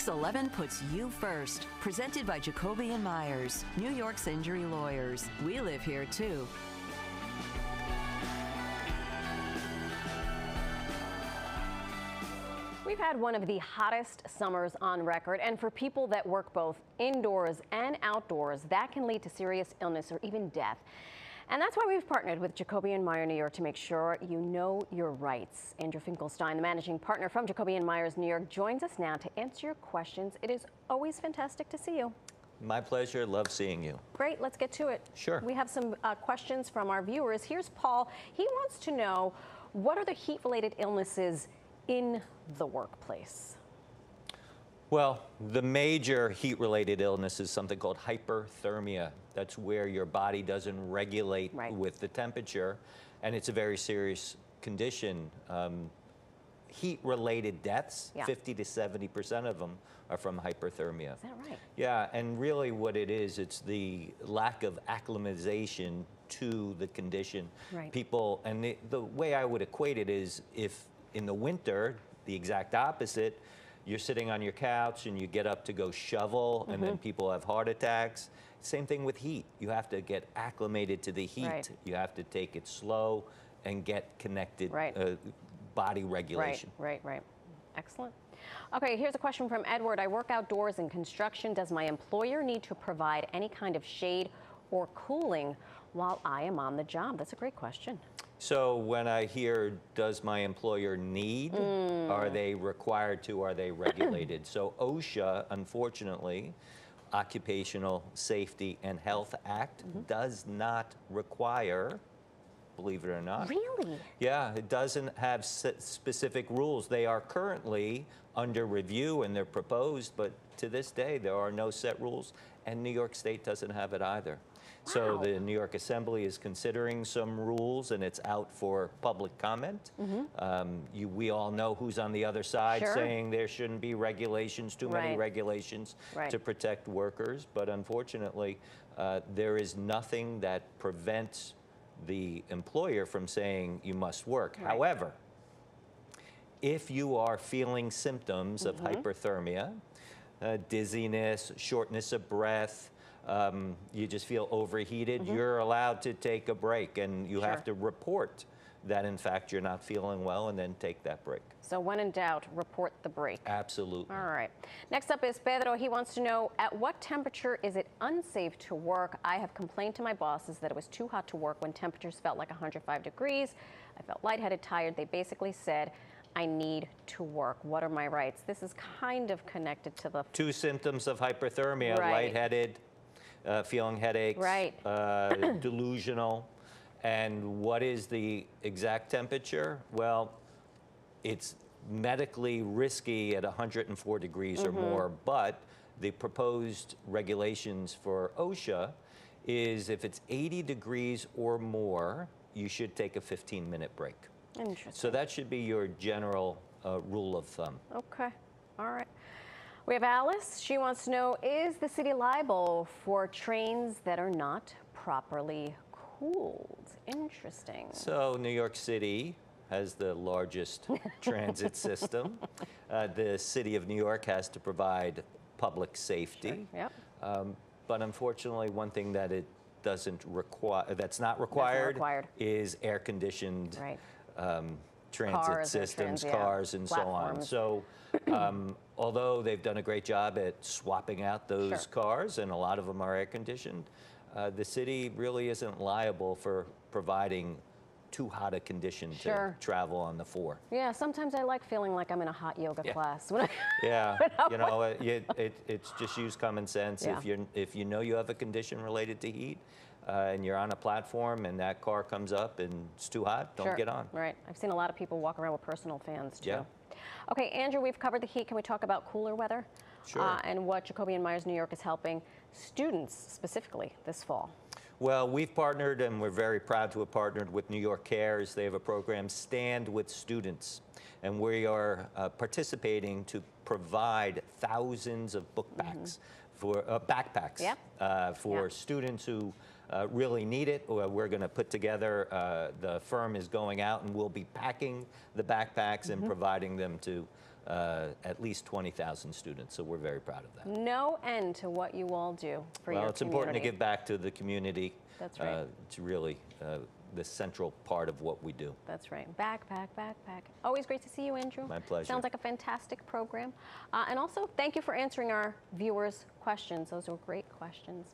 PIX11 puts you first. Presented by Jacoby Meyers, New York's injury lawyers. We live here too. We've had one of the hottest summers on record, and for people that work both indoors and outdoors, that can lead to serious illness or even death. And that's why we've partnered with Jacoby Meyers New York to make sure you know your rights. Andrew Finkelstein, the managing partner from Jacoby Meyers New York, joins us now to answer your questions. It is always fantastic to see you. My pleasure. Love seeing you. Great. Let's get to it. Sure. We have some questions from our viewers. Here's Paul. He wants to know, what are the heat-related illnesses in the workplace? Well, the major heat-related illness is something called hyperthermia. That's where your body doesn't regulate with the temperature, and it's a very serious condition. Heat-related deaths, 50 to 70% of them are from hyperthermia. Is that right? Yeah, and really what it is, it's the lack of acclimatization to the condition. Right. People, and the way I would equate it is, if in the winter, the exact opposite, you're sitting on your couch and you get up to go shovel, and then people have heart attacks. Same thing with heat. You have to get acclimated to the heat. Right. You have to take it slow and get connected, Right. body regulation. Right. Excellent. Okay, here's a question from Edward. I work outdoors in construction. Does my employer need to provide any kind of shade or cooling while I am on the job? That's a great question. So when I hear, does my employer need, are they required to, are they regulated? So OSHA, unfortunately, Occupational Safety and Health Act, does not require, believe it or not. Really? Yeah, it doesn't have specific rules. They are currently under review and they're proposed, but to this day there are no set rules, and New York State doesn't have it either. So the New York Assembly is considering some rules, and it's out for public comment. We all know who's on the other side saying there shouldn't be regulations, too many regulations to protect workers. But unfortunately, there is nothing that prevents the employer from saying you must work. However, if you are feeling symptoms of hyperthermia, dizziness, shortness of breath, you just feel overheated, you're allowed to take a break, and you have to report that in fact you're not feeling well, and then take that break. So when in doubt, report the break. Absolutely. All right. Next up is Pedro. He wants to know, at what temperature is it unsafe to work? I have complained to my bosses that it was too hot to work when temperatures felt like 105 degrees. I felt lightheaded, tired. They basically said, I need to work. What are my rights? This is kind of connected to the... Two symptoms of hyperthermia, lightheaded, feeling headaches, delusional. And what is the exact temperature? Well, it's medically risky at 104 degrees or more, but the proposed regulations for OSHA is if it's 80 degrees or more, you should take a 15-minute break. Interesting. So that should be your general rule of thumb. Okay. All right. We have Alice. She wants to know, is the city liable for trains that are not properly cooled? Interesting. So New York City has the largest transit system. The city of New York has to provide public safety. But unfortunately, one thing that it doesn't require, that's not required, is air-conditioned transit systems, cars, and platforms. so on. So although they've done a great job at swapping out those cars, and a lot of them are air-conditioned, the city really isn't liable for providing too hot a condition to travel on the 4. Yeah, sometimes I like feeling like I'm in a hot yoga class. You know, it's just use common sense. If you know you have a condition related to heat, and you're on a platform and that car comes up and it's too hot, don't get on. Right. I've seen a lot of people walk around with personal fans too. Yeah. Okay, Andrew, we've covered the heat. Can we talk about cooler weather? Sure. And what Jacoby Meyers New York is helping students specifically this fall? Well, we've partnered, and we're very proud to have partnered with New York Cares. They have a program, Stand with Students, and we are participating to provide thousands of book bags for backpacks for students who really need it. We're going to put together, the firm is going out and we'll be packing the backpacks and providing them to at least 20,000 students. So we're very proud of that. No end to what you all do for your community. Well, it's important to give back to the community. That's right. It's really the central part of what we do. That's right. Back. Always great to see you, Andrew. My pleasure. Sounds like a fantastic program. And also, thank you for answering our viewers' questions. Those were great questions.